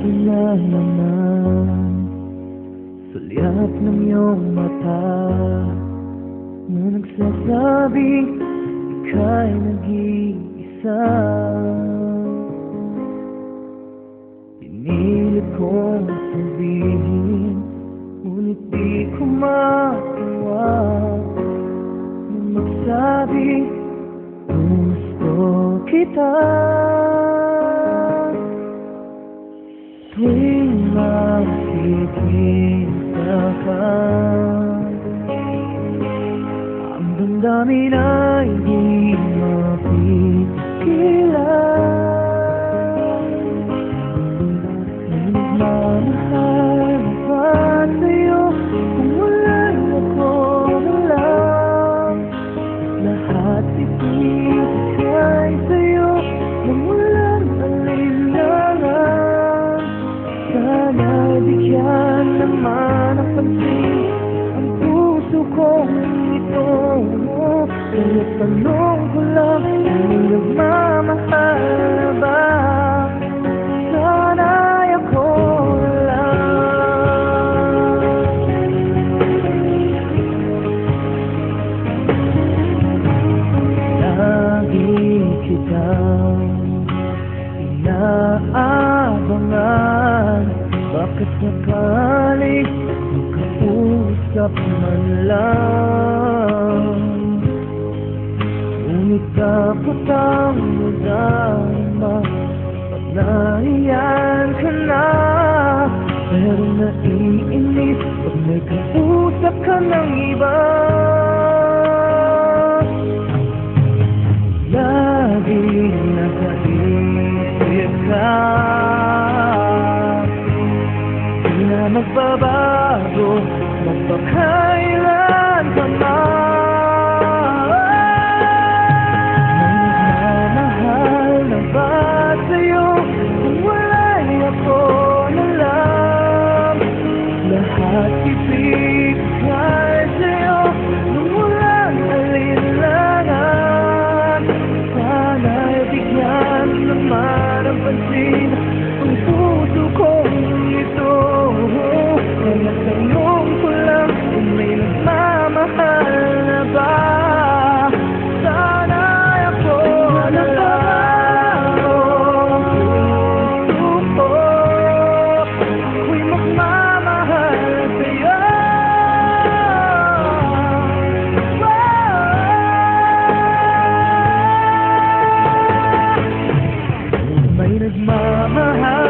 na naman sulyap ng iyong mata na nagsasabing ika'y nag-iisa. Pinilit kong sabihin, ngunit di ko magawa na magsabi gusto kita. Tuwing makikita ka, ang damdamin ay di mapigilan. Nagmamahal pa sa'yo kung wala'y ako na lang. Lahat ibigay sa'yo nang walang alinlangan. Sana'y bigyan naman ang pansin ang puso kong ito. Kaya tanong ko lang, kung nagmamahal na ba? Sana'y ako lang. Lagi kitang inaabangan, bakit sakaling makausap man lang. Ngunit dapat ang magdama pag naiyan ka na. Pero naiinis pag may kausap ka ng iba. Laging nakaisip ka, di na magbabago magpakailan ka man. Nagmamahal na ba sa'yo kung wala'y ako na lang? Lahat ibigay sa'yo nung walang alinlangan. Sana'y bigyan naman ang pansin ang puso kong ito. Kaya tanong ko lang, kung may nagmamahal na ba? Sana'y ako na bago. Gusto ko ako'y magmamahal sa'yo. May nagmamahal